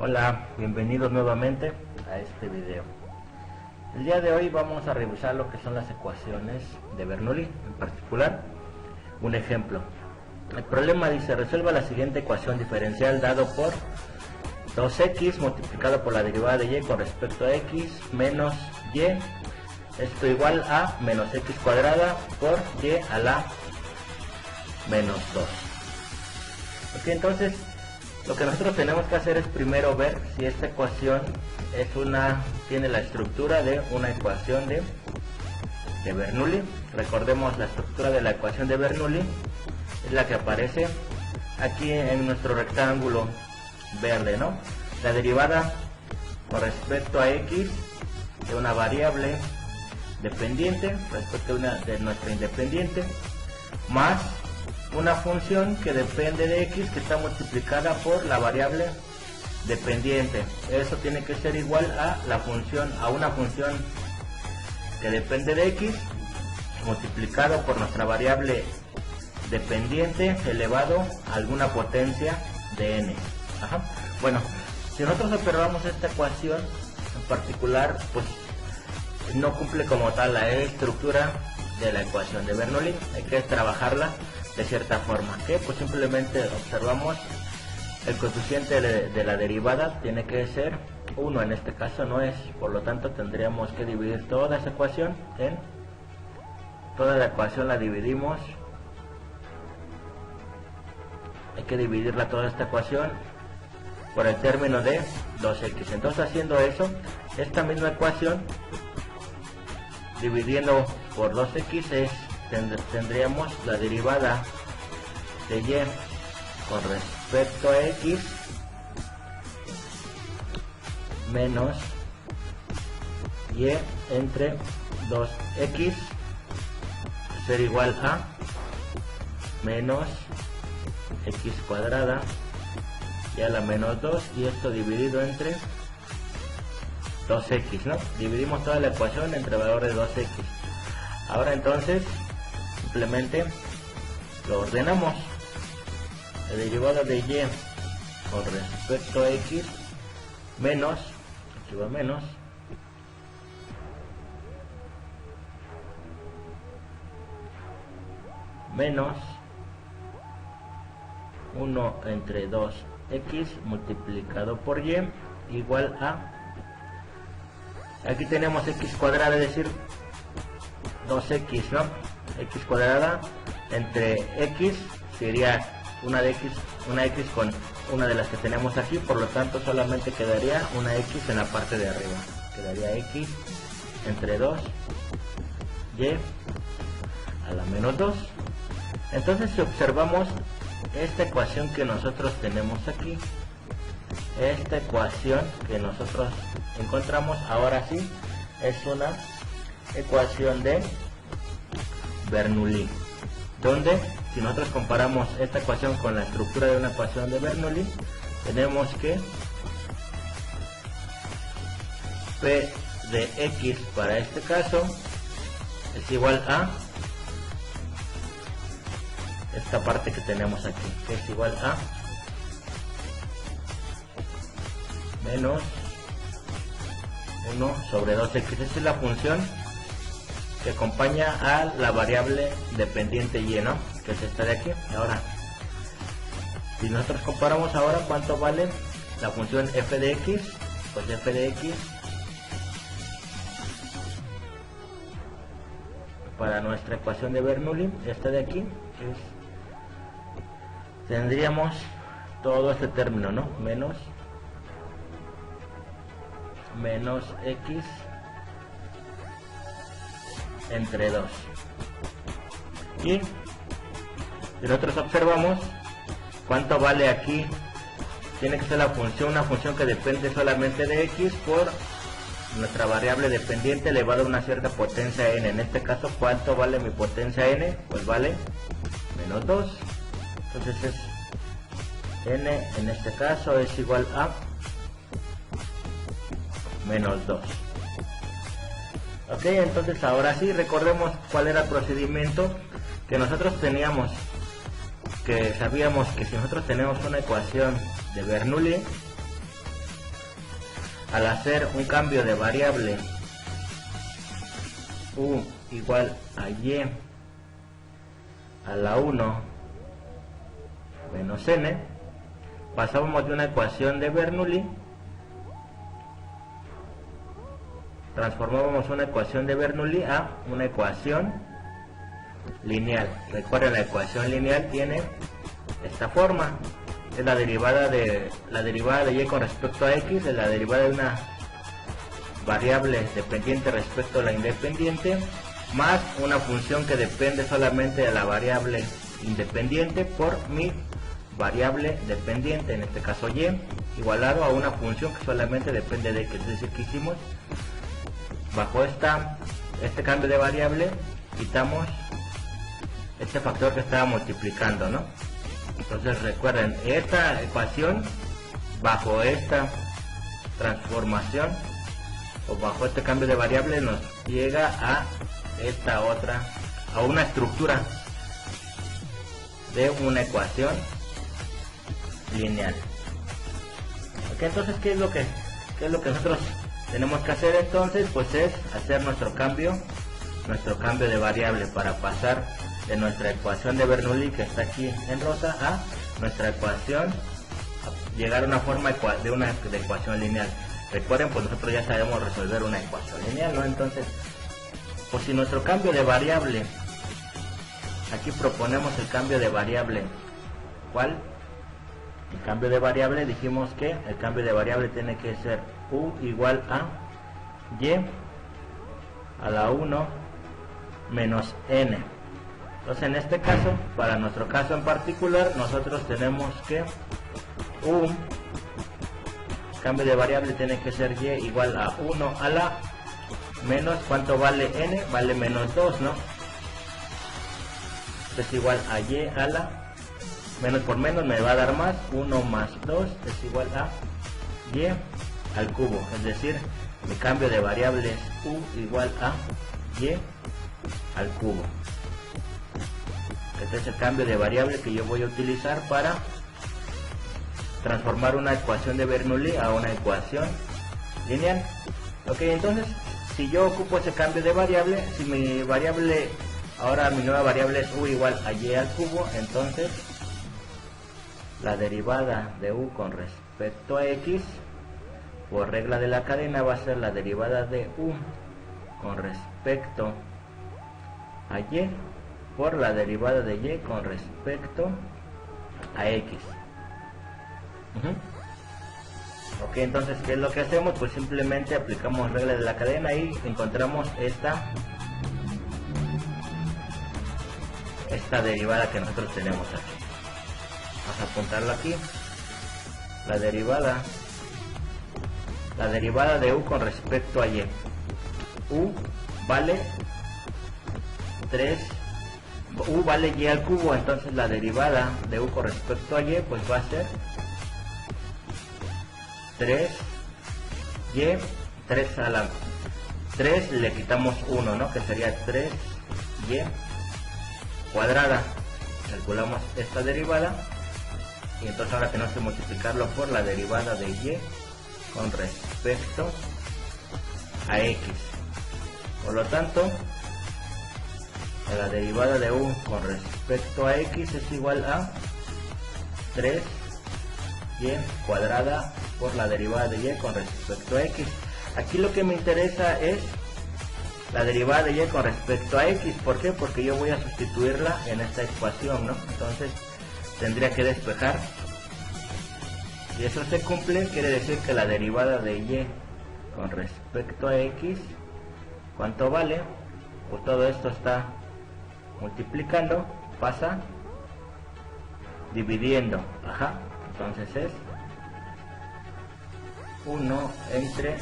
Hola, bienvenidos nuevamente a este video. El día de hoy vamos a revisar lo que son las ecuaciones de Bernoulli, en particular un ejemplo. El problema dice: resuelva la siguiente ecuación diferencial dado por 2x multiplicado por la derivada de y con respecto a x menos y, esto igual a menos x cuadrada por y a la menos 2. Ok, entonces lo que nosotros tenemos que hacer es primero ver si esta ecuación tiene la estructura de una ecuación de Bernoulli. Recordemos, la estructura de la ecuación de Bernoulli es la que aparece aquí en nuestro rectángulo verde, ¿no? La derivada con respecto a x de una variable dependiente respecto de nuestra independiente, más una función que depende de x que está multiplicada por la variable dependiente. Eso tiene que ser igual a una función que depende de x multiplicado por nuestra variable dependiente elevado a alguna potencia de n. Bueno, si nosotros observamos esta ecuación en particular, pues no cumple como tal la estructura de la ecuación de Bernoulli. Hay que trabajarla de cierta forma, que pues simplemente observamos el coeficiente de la derivada tiene que ser 1, en este caso no es, por lo tanto tendríamos que dividir toda esa ecuación toda la ecuación la dividimos, hay que dividirla toda esta ecuación por el término de 2x. Entonces, haciendo eso, esta misma ecuación dividiendo por 2x tendríamos la derivada de y con respecto a x menos y entre 2x ser igual a menos x cuadrada y a la menos 2, y esto dividido entre 2x, ¿no? Dividimos toda la ecuación entre el valor de 2x. Ahora entonces simplemente lo ordenamos. La derivada de y con respecto a x menos, aquí va menos, menos 1 entre 2x multiplicado por y igual a, aquí tenemos x cuadrada, es decir 2x, ¿no? X cuadrada entre x sería una x con una de las que tenemos aquí, por lo tanto solamente quedaría una x en la parte de arriba, quedaría x entre 2 y a la menos 2. Entonces, si observamos esta ecuación que nosotros tenemos aquí, esta ecuación que nosotros encontramos, ahora sí es una ecuación de Bernoulli, donde si nosotros comparamos esta ecuación con la estructura de una ecuación de Bernoulli, tenemos que p de x para este caso es igual a esta parte que tenemos aquí, que es igual a menos 1 sobre 2x. Esta es la función que acompaña a la variable dependiente y, ¿no? Que es esta de aquí. Ahora, si nosotros comparamos ahora cuánto vale la función f de x, pues f de x para nuestra ecuación de Bernoulli, esta de aquí, tendríamos todo este término, ¿no? Menos x entre 2. Y si nosotros observamos cuánto vale aquí, tiene que ser una función que depende solamente de x por nuestra variable dependiente elevada a una cierta potencia n. En este caso, ¿cuánto vale mi potencia n? Pues vale menos 2. Entonces es n, en este caso es igual a menos 2. Ok, entonces ahora sí, recordemos cuál era el procedimiento que nosotros teníamos, que sabíamos que si nosotros tenemos una ecuación de Bernoulli, al hacer un cambio de variable u igual a y a la 1 menos n, pasamos de una ecuación de Bernoulli, transformábamos una ecuación de Bernoulli a una ecuación lineal. Recuerden, la ecuación lineal tiene esta forma: es la derivada de y con respecto a x, es la derivada de una variable dependiente respecto a la independiente, más una función que depende solamente de la variable independiente por mi variable dependiente, en este caso y, igualado a una función que solamente depende de x. Es decir, que hicimos, bajo este cambio de variable, quitamos este factor que estaba multiplicando, ¿no? Entonces recuerden, esta ecuación, bajo esta transformación o bajo este cambio de variable, nos llega a esta otra, a una estructura de una ecuación lineal. Ok, entonces ¿qué es lo que nosotros tenemos que hacer? Entonces pues es hacer nuestro cambio de variable para pasar de nuestra ecuación de Bernoulli, que está aquí en rosa, a nuestra ecuación, llegar a una forma de ecuación lineal. Recuerden, pues nosotros ya sabemos resolver una ecuación lineal, ¿no? Entonces, pues si nuestro cambio de variable, aquí proponemos el cambio de variable, ¿cuál? El cambio de variable, dijimos que el cambio de variable tiene que ser u igual a y a la 1 menos n. Entonces en este caso, para nuestro caso en particular, nosotros tenemos que cambio de variable tiene que ser y igual a 1 a la menos, ¿cuánto vale n? Vale menos 2, ¿no? Es igual a y a la menos por menos me va a dar más, 1 más 2 es igual a y al cubo. Es decir, mi cambio de variable es u igual a y al cubo. Este es el cambio de variable que yo voy a utilizar para transformar una ecuación de Bernoulli a una ecuación lineal. Ok, entonces si yo ocupo ese cambio de variable, si mi variable, ahora mi nueva variable es u igual a y al cubo, entonces la derivada de u con respecto a x, por regla de la cadena, va a ser la derivada de u con respecto a y por la derivada de y con respecto a x. Ok, entonces ¿qué es lo que hacemos? Pues simplemente aplicamos regla de la cadena y encontramos esta derivada que nosotros tenemos aquí. Vamos a apuntarlo aquí. La derivada de u con respecto a y. U vale 3, u vale y al cubo, entonces la derivada de u con respecto a y pues va a ser 3y, 3 a la 3 le quitamos 1, ¿no? Que sería 3y cuadrada. Calculamos esta derivada y entonces ahora tenemos que multiplicarlo por la derivada de y con respecto a x. Por lo tanto, la derivada de u con respecto a x es igual a 3y cuadrada por la derivada de y con respecto a x. Aquí lo que me interesa es la derivada de y con respecto a x. ¿Por qué? Porque yo voy a sustituirla en esta ecuación, ¿no? Entonces tendría que despejar. Si eso se cumple, quiere decir que la derivada de y con respecto a x, ¿cuánto vale? Pues todo esto está multiplicando, pasa dividiendo. Entonces es 1 entre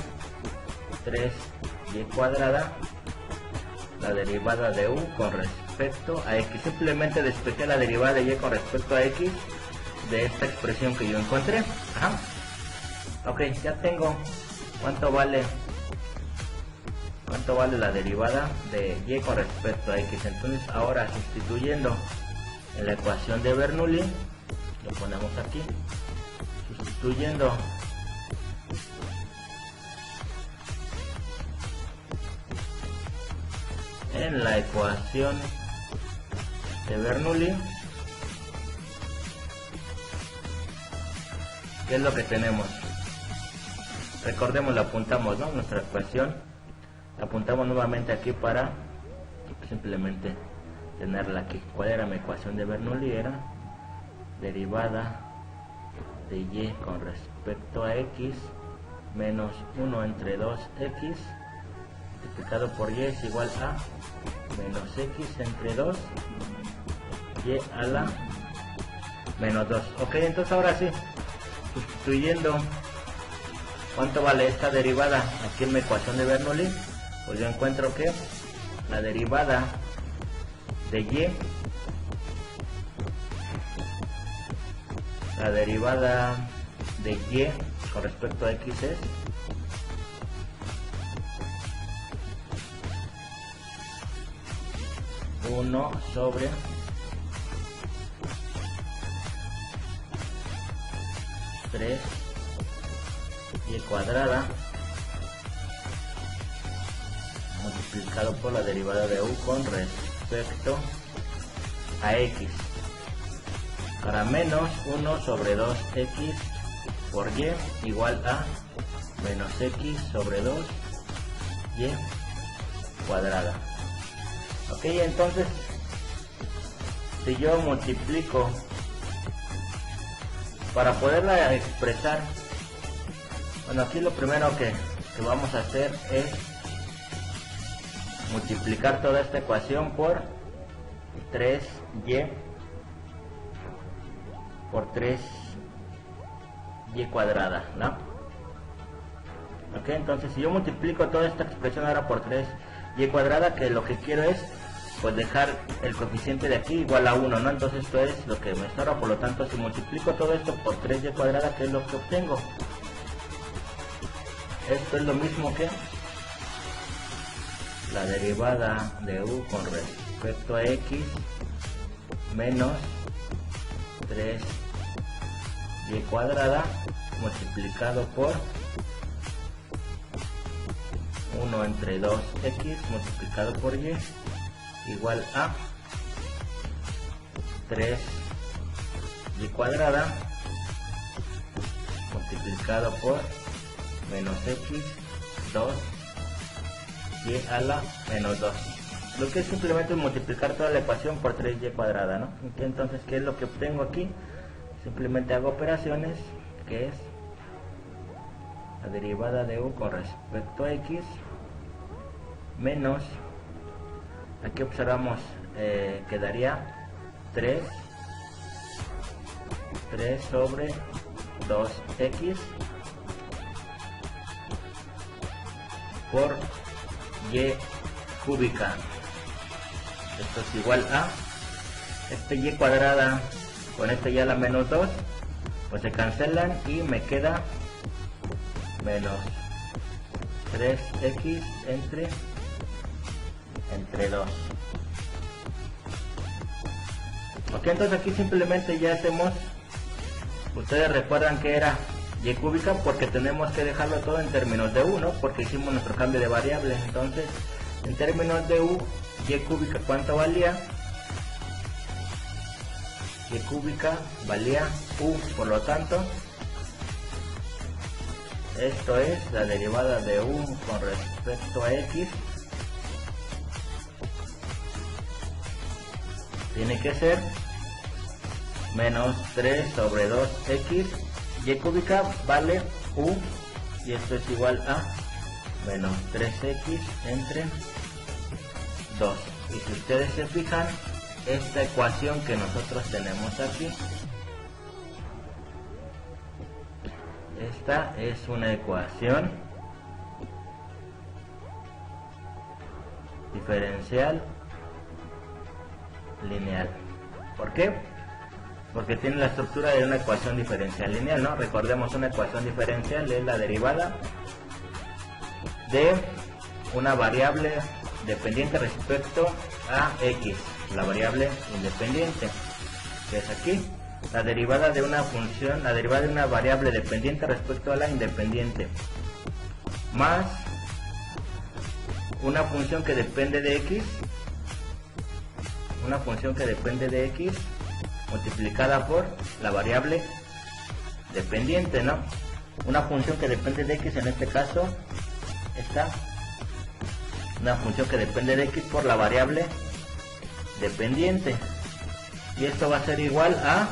3y cuadrada, la derivada de u con respecto a x. Simplemente despejé la derivada de y con respecto a x de esta expresión que yo encontré. Ok, ya tengo cuánto vale la derivada de y con respecto a x. Entonces ahora, sustituyendo en la ecuación de Bernoulli, lo ponemos aquí, sustituyendo en la ecuación de Bernoulli, ¿qué es lo que tenemos? Recordemos, la apuntamos, ¿no? Nuestra ecuación la apuntamos nuevamente aquí para simplemente tenerla aquí. ¿Cuál era mi ecuación de Bernoulli? Era derivada de y con respecto a x menos 1 entre 2x multiplicado por y es igual a menos x entre 2 y a la menos 2. Ok, entonces ahora sí, sustituyendo, ¿cuánto vale esta derivada aquí en mi ecuación de Bernoulli? Pues yo encuentro que la derivada de y, con respecto a x es uno sobre tres y cuadrada multiplicado por la derivada de u con respecto a x, para menos 1 sobre 2x por y igual a menos x sobre 2y cuadrada. Ok, entonces si yo multiplico para poderla expresar, bueno, aquí lo primero que vamos a hacer es multiplicar toda esta ecuación por 3y por 3y cuadrada, ¿no? Ok, entonces si yo multiplico toda esta expresión ahora por 3y cuadrada, que lo que quiero es pues dejar el coeficiente de aquí igual a 1, ¿no? Entonces esto es lo que me estorba, por lo tanto si multiplico todo esto por 3y cuadrada, ¿qué es lo que obtengo? Esto es lo mismo que la derivada de u con respecto a x menos 3y cuadrada multiplicado por 1 entre 2x multiplicado por y igual a 3y cuadrada multiplicado por menos x 2 y a la menos 2, lo que es simplemente multiplicar toda la ecuación por 3y cuadrada, ¿no? Entonces, ¿qué es lo que obtengo aquí? Simplemente hago operaciones, que es la derivada de u con respecto a x menos, aquí observamos, quedaría 3 sobre 2x por y cúbica. Esto es igual a este y cuadrada con este y a la menos 2, pues se cancelan y me queda menos 3x entre 2. Ok, entonces aquí simplemente ya hacemos, ustedes recuerdan que era y cúbica porque tenemos que dejarlo todo en términos de u, ¿no? Porque hicimos nuestro cambio de variable. Entonces, en términos de u, y cúbica, ¿cuánto valía? Y cúbica valía u, por lo tanto, esto es la derivada de u con respecto a x, tiene que ser menos 3 sobre 2x, y cúbica vale u, y esto es igual a menos 3x entre 2. Y si ustedes se fijan, esta ecuación que nosotros tenemos aquí, esta es una ecuación diferencial lineal. ¿Por qué? Porque tiene la estructura de una ecuación diferencial lineal, ¿no? Recordemos, una ecuación diferencial es la derivada de una variable dependiente respecto a x, la variable independiente, que es aquí, la derivada de una función, la derivada de una variable dependiente respecto a la independiente, más una función que depende de x una función que depende de x multiplicada por la variable dependiente, ¿no? Una función que depende de x, en este caso, esta, una función que depende de x por la variable dependiente. Y esto va a ser igual a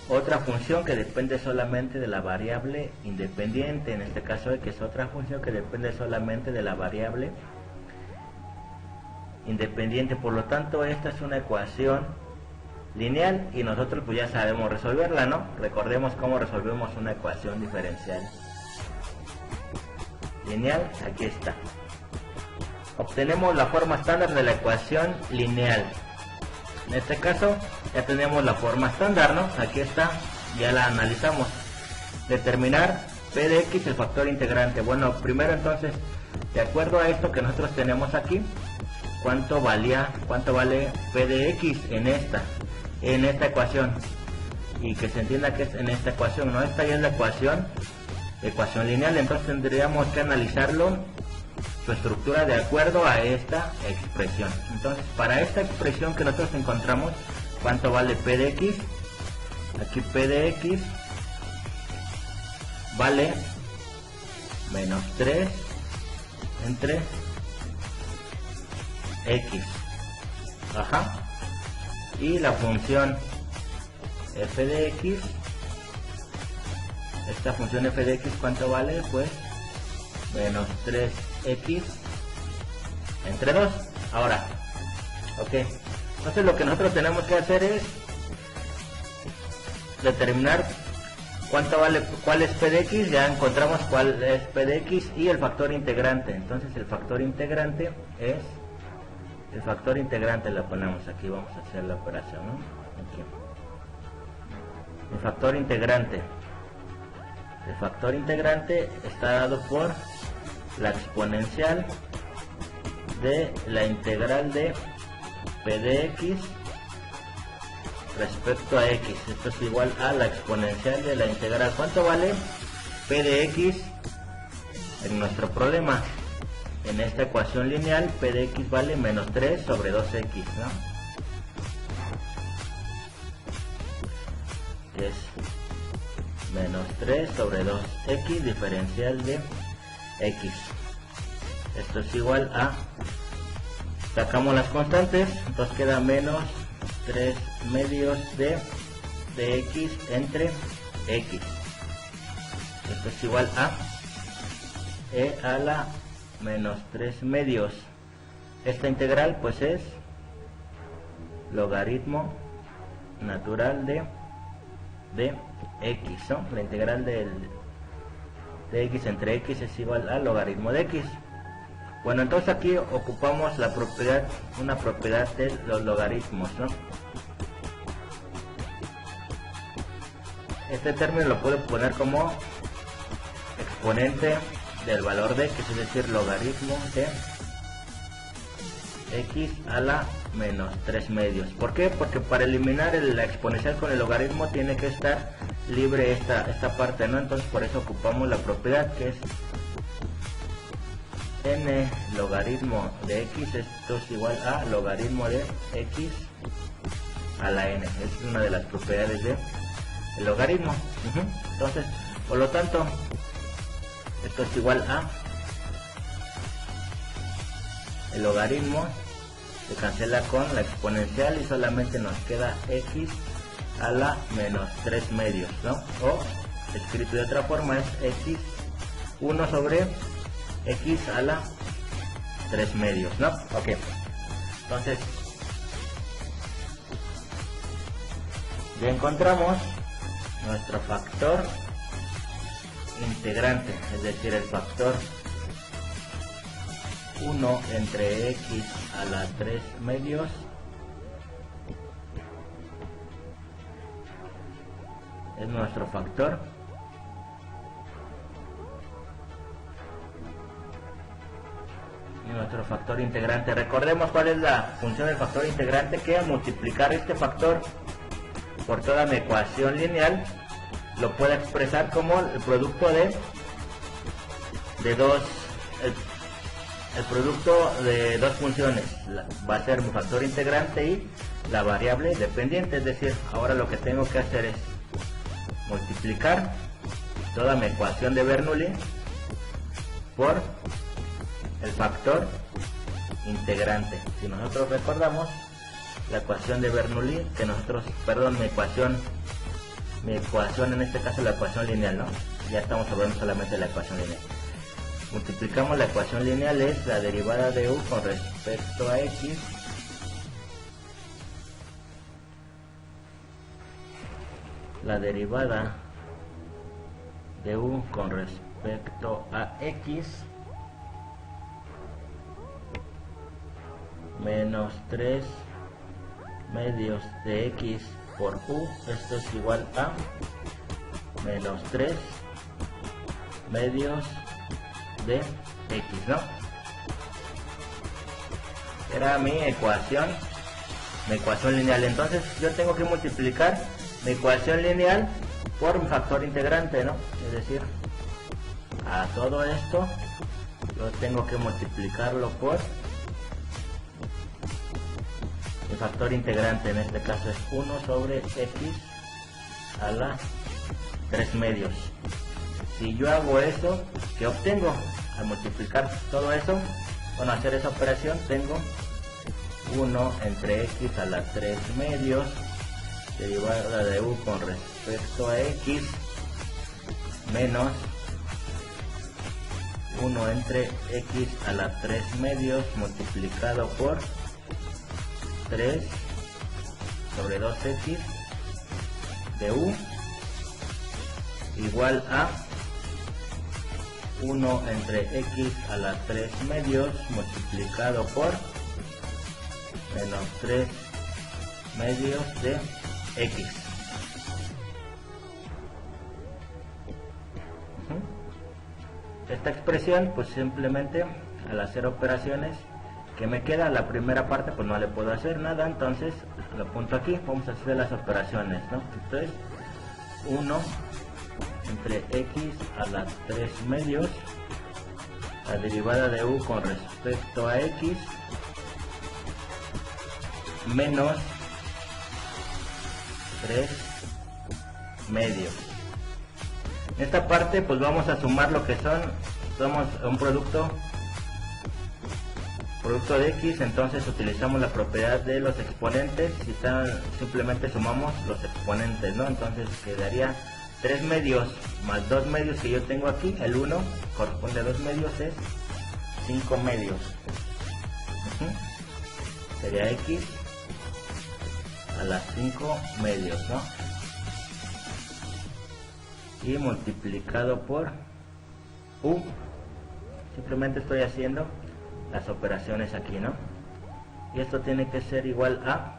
otra función que depende solamente de la variable independiente, en este caso x, otra función que depende solamente de la variable independiente. Por lo tanto, esta es una ecuación lineal y nosotros pues ya sabemos resolverla, ¿no? Recordemos cómo resolvemos una ecuación diferencial lineal. Aquí está. Obtenemos la forma estándar de la ecuación lineal. En este caso ya tenemos la forma estándar, ¿no? Aquí está, ya la analizamos. Determinar p de x, el factor integrante. Bueno, primero entonces, de acuerdo a esto que nosotros tenemos aquí, ¿cuánto vale p de x en esta ecuación? Y que se entienda que es en esta ecuación, ¿no? Esta ya es la ecuación lineal, entonces tendríamos que analizarlo, su estructura, de acuerdo a esta expresión. Entonces, para esta expresión que nosotros encontramos, ¿cuánto vale p de x? Aquí p de x vale menos 3 entre x. Ajá. Y la función f de x, esta función f de x, ¿cuánto vale? Pues menos 3x entre 2. Ahora, ok, entonces lo que nosotros tenemos que hacer es determinar cuál es p de x. Ya encontramos cuál es p de x y el factor integrante. Entonces el factor integrante es, el factor integrante lo ponemos aquí, vamos a hacer la operación, ¿no? Aquí. El factor integrante está dado por la exponencial de la integral de p de x respecto a x. Esto es igual a la exponencial de la integral. ¿Cuánto vale p de x en nuestro problema? En esta ecuación lineal, p de x vale menos 3 sobre 2x, ¿no? Que es menos 3 sobre 2x diferencial de x. Esto es igual a, sacamos las constantes, entonces queda menos 3 medios de x entre x. Esto es igual a e a la menos 3 medios. Esta integral pues es logaritmo natural de x, ¿no? La integral de x entre x es igual al logaritmo de x. Bueno, entonces aquí ocupamos la propiedad, una propiedad de los logaritmos, ¿no? Este término lo puedo poner como exponente del valor de x, es decir, logaritmo de x a la menos 3 medios. ¿Por qué? Porque para eliminar la exponencial con el logaritmo tiene que estar libre esta parte, ¿no? Entonces por eso ocupamos la propiedad que es n logaritmo de x, esto es igual a logaritmo de x a la n. Es una de las propiedades del logaritmo. Entonces, por lo tanto, esto es igual a el logaritmo, se cancela con la exponencial y solamente nos queda x a la menos 3 medios, ¿no? O escrito de otra forma es x 1 sobre x a la 3 medios, ¿no? Ok, entonces ya encontramos nuestro factor integrante, es decir, el factor 1 entre x a la 3 medios es nuestro factor y nuestro factor integrante. Recordemos cuál es la función del factor integrante, que al multiplicar este factor por toda mi ecuación lineal lo puedo expresar como el producto de dos el producto de dos funciones, va a ser mi factor integrante y la variable dependiente. Es decir, ahora lo que tengo que hacer es multiplicar toda mi ecuación de Bernoulli por el factor integrante. Si nosotros recordamos la ecuación de Bernoulli, que nosotros, perdón, mi ecuación en este caso la ecuación lineal, ¿no? Ya estamos hablando solamente de la ecuación lineal. Multiplicamos la ecuación lineal, es la derivada de u con respecto a x la derivada de u con respecto a x menos 3 medios de x por u, esto es igual a menos 3 medios de x, ¿no? Era mi ecuación lineal. Entonces yo tengo que multiplicar mi ecuación lineal por un factor integrante, ¿no? Es decir, a todo esto yo tengo que multiplicarlo por el factor integrante, en este caso es 1 sobre x a la 3 medios. Si yo hago eso, ¿qué obtengo? Al multiplicar todo eso, bueno, hacer esa operación, tengo 1 entre x a la 3 medios, derivada de u con respecto a x, menos 1 entre x a la 3 medios multiplicado por 3 sobre 2x de u igual a 1 entre x a la 3 medios multiplicado por menos 3 medios de x. Esta expresión, pues simplemente al hacer operaciones, que me queda la primera parte, pues no le puedo hacer nada, entonces lo apunto aquí. Vamos a hacer las operaciones, ¿no? Entonces 1 entre x a las 3 medios, la derivada de u con respecto a x, menos 3 medios. En esta parte pues vamos a sumar lo que somos un producto de x, entonces utilizamos la propiedad de los exponentes y simplemente sumamos los exponentes, ¿no? Entonces quedaría 3 medios más 2 medios que yo tengo aquí, el 1 corresponde a 2 medios, es 5 medios. Sería x a las 5 medios, ¿no? Y multiplicado por u. Simplemente estoy haciendo las operaciones aquí, ¿no? Y esto tiene que ser igual a,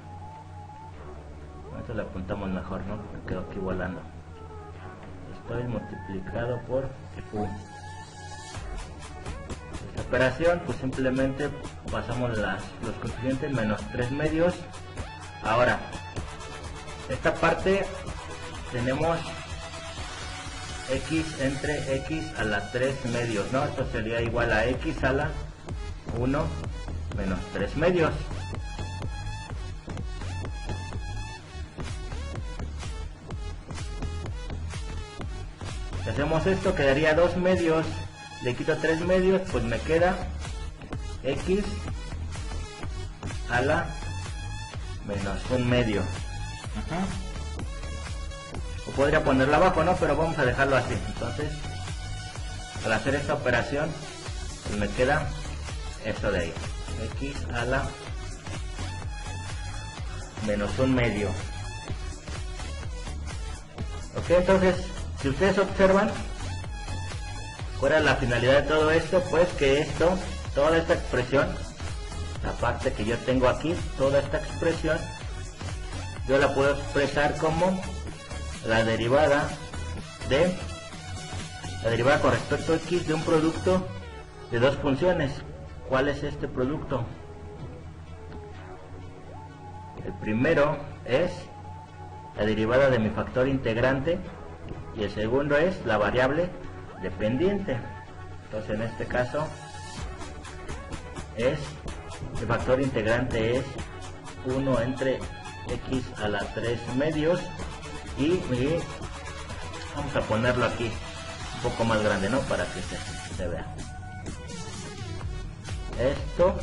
esto lo apuntamos mejor, ¿no? Me quedo aquí volando. Estoy multiplicado por u. Esta operación, pues simplemente pasamos los coeficientes, menos 3 medios. Ahora, esta parte tenemos x entre x a la 3 medios, ¿no? Esto sería igual a x a la 1 menos 3 medios. Si hacemos esto, quedaría 2 medios, le quito 3 medios, pues me queda x a la menos 1 medio. O podría ponerlo abajo, ¿no? Pero vamos a dejarlo así. Entonces, al hacer esta operación, pues me queda esto de ahí, x a la menos 1 medio. Ok, entonces, si ustedes observan, ¿cuál era la finalidad de todo esto? Pues que toda esta expresión, la parte que yo tengo aquí, toda esta expresión, yo la puedo expresar como la derivada con respecto a x de un producto de dos funciones. ¿Cuál es este producto? El primero es la derivada de mi factor integrante y el segundo es la variable dependiente. Entonces en este caso es, el factor integrante es 1 entre x a la 3 medios y vamos a ponerlo aquí un poco más grande, ¿no? Para que se vea.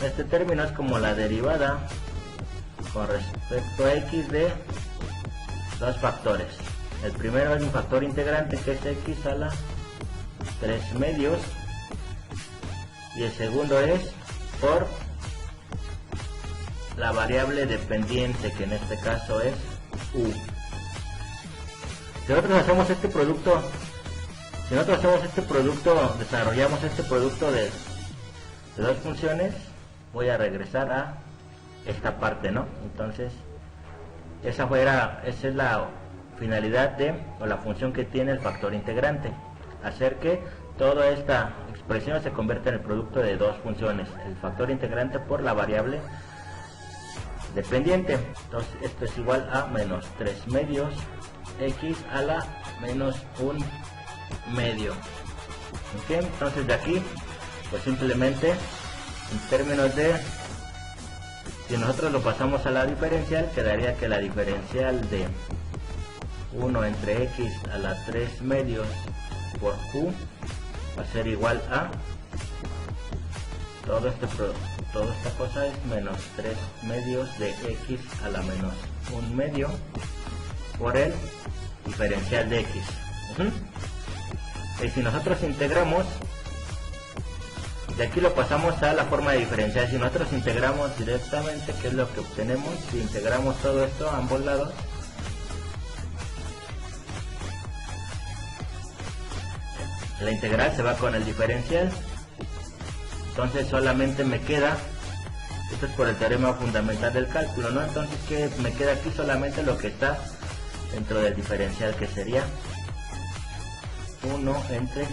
Este término es como la derivada con respecto a x de dos factores. El primero es un factor integrante que es x a la 3 medios y el segundo es por la variable dependiente, que en este caso es u. Si nosotros hacemos este producto, desarrollamos este producto de dos funciones, voy a regresar a esta parte, ¿no? Entonces esa es la finalidad o la función que tiene el factor integrante, hacer que toda esta expresión se convierta en el producto de dos funciones, el factor integrante por la variable dependiente. Entonces esto es igual a menos 3 medios x a la menos 1 medio. ¿Okay? Entonces de aquí pues simplemente en términos de, si nosotros lo pasamos a la diferencial, quedaría que la diferencial de 1 entre x a la 3 medios por q va a ser igual a toda esta cosa es menos 3 medios de x a la menos 1 medio por el diferencial de x. Y si nosotros integramos, de aquí lo pasamos a la forma de diferencial. Si nosotros integramos directamente, ¿qué es lo que obtenemos? Si integramos todo esto a ambos lados, la integral se va con el diferencial. Entonces solamente me queda, esto es por el teorema fundamental del cálculo, ¿no? Entonces que me queda aquí solamente lo que está dentro del diferencial, que sería 1 entre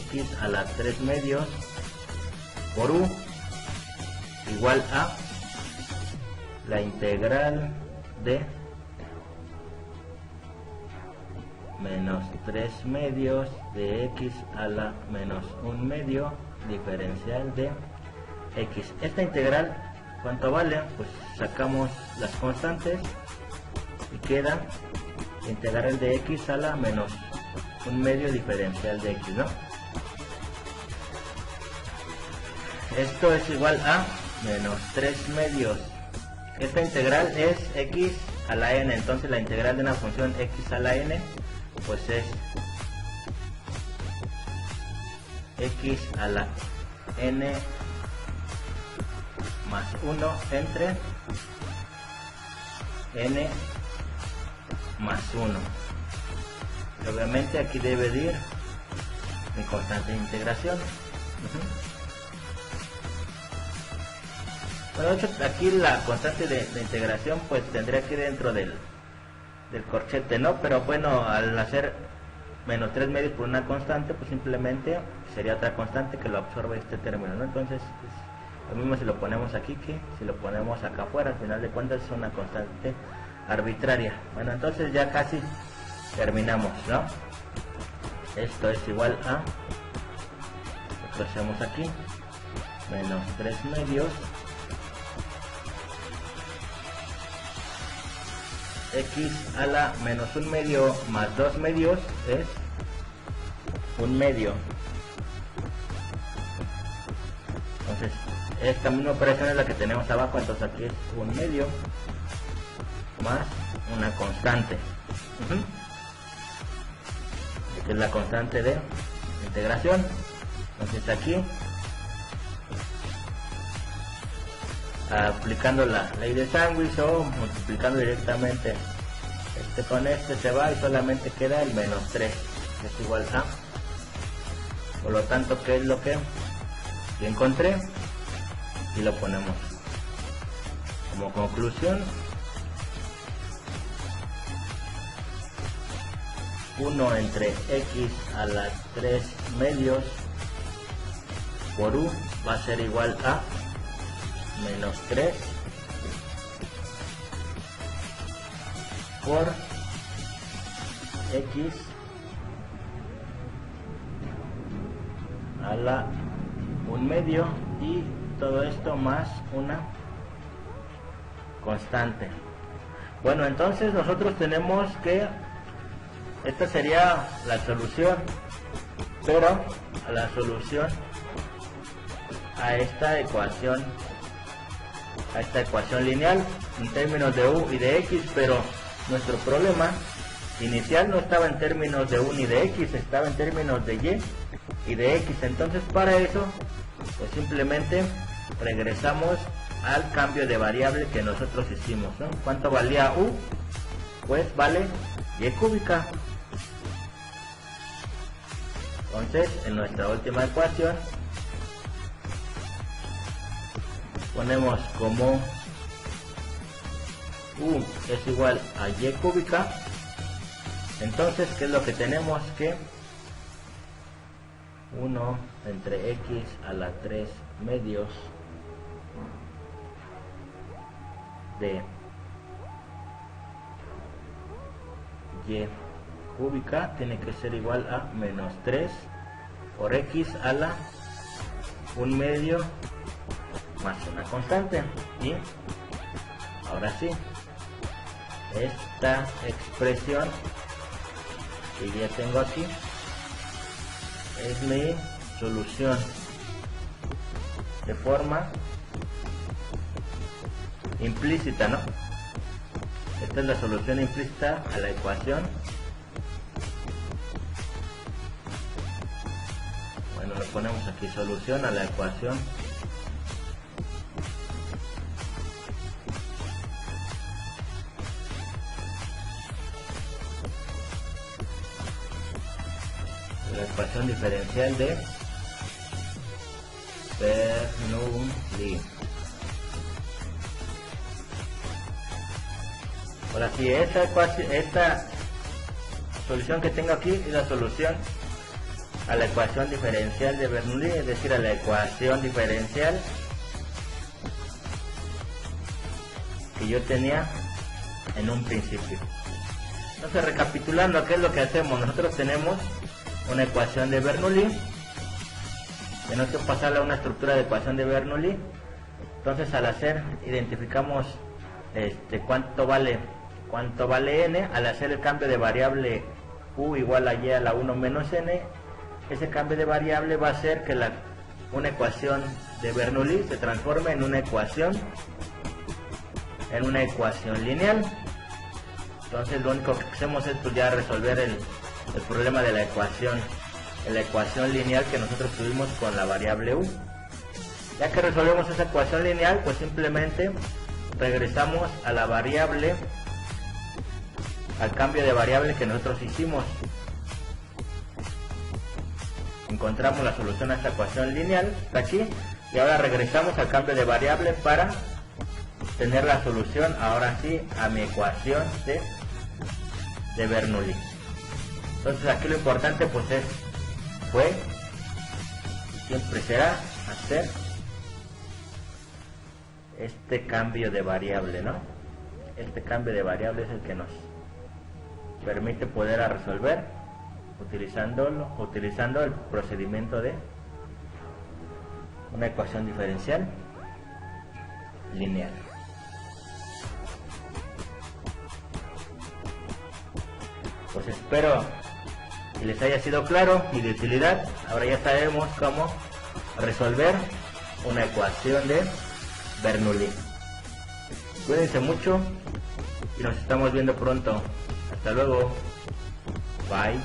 x a la 3 medios por u igual a la integral de menos 3 medios de x a la menos 1 medio diferencial de x. Esta integral, ¿cuánto vale? Pues sacamos las constantes y queda integral de x a la menos 1 medio diferencial de x, ¿no? Esto es igual a menos 3 medios. Esta integral es x a la n, entonces la integral de una función x a la n pues es x a la n más 1 entre n más 1. Y obviamente aquí debe de ir mi constante de integración. Bueno, de hecho aquí la constante de integración pues tendría que ir dentro del corchete, ¿no? Pero bueno, al hacer menos 3 medios por una constante, pues simplemente sería otra constante que lo absorbe este término, ¿no? Entonces pues, lo mismo si lo ponemos aquí que si lo ponemos acá afuera, al final de cuentas es una constante arbitraria. Bueno, entonces ya casi terminamos, ¿no? Esto es igual a, lo que hacemos aquí, menos 3 medios x a la menos 1 medio más 2 medios es 1 medio. Entonces esta misma operación es la que tenemos abajo, entonces aquí es 1 medio más una constante, que es la constante de integración. Entonces aquí, aplicando la ley de sándwich o multiplicando directamente este con este, se va y solamente queda el menos 3, que es igual a, por lo tanto, ¿qué es lo que encontré? Y lo ponemos como conclusión: 1 entre x a la 3 medios por u va a ser igual a menos 3 por x a la 1 medio, y todo esto más una constante. Bueno, entonces nosotros tenemos que, esta sería la solución, pero la solución a esta ecuación lineal en términos de u y de x, pero nuestro problema inicial no estaba en términos de u ni de x, estaba en términos de y y de x. Entonces para eso pues simplemente regresamos al cambio de variable que nosotros hicimos, ¿no? ¿Cuánto valía u? Pues vale y cúbica. Entonces en nuestra última ecuación ponemos como u es igual a y cúbica. Entonces, ¿qué es lo que tenemos? Que 1 entre x a la 3 medios de y cúbica tiene que ser igual a menos 3 por x a la 1 medio más una constante. Y ahora sí, esta expresión que ya tengo aquí es mi solución de forma implícita, ¿no? Esta es la solución implícita a la ecuación. Bueno, le ponemos aquí solución a la ecuación diferencial de Bernoulli. Ahora sí, esta solución que tengo aquí es la solución a la ecuación diferencial de Bernoulli, es decir, a la ecuación diferencial que yo tenía en un principio. Entonces, recapitulando, ¿qué es lo que hacemos? Nosotros tenemos una ecuación de Bernoulli, tenemos que pasarla a una estructura de ecuación de Bernoulli. Entonces al hacer, identificamos cuánto vale n, al hacer el cambio de variable u igual a y a la 1 menos n, ese cambio de variable va a hacer que una ecuación de Bernoulli se transforme en una ecuación lineal. Entonces lo único que hacemos es pues ya resolver el problema de la ecuación lineal que nosotros tuvimos con la variable u. Ya que resolvemos esa ecuación lineal, pues simplemente regresamos a la variable, al cambio de variable que nosotros hicimos. Encontramos la solución a esta ecuación lineal, está aquí, y ahora regresamos al cambio de variable para tener la solución, ahora sí, a mi ecuación de Bernoulli. Entonces aquí lo importante pues fue y siempre será hacer este cambio de variable, ¿no? Este cambio de variable es el que nos permite poder resolver utilizando el procedimiento de una ecuación diferencial lineal. Pues espero que les haya sido claro y de utilidad. Ahora ya sabemos cómo resolver una ecuación de Bernoulli. Cuídense mucho y nos estamos viendo pronto. Hasta luego. Bye.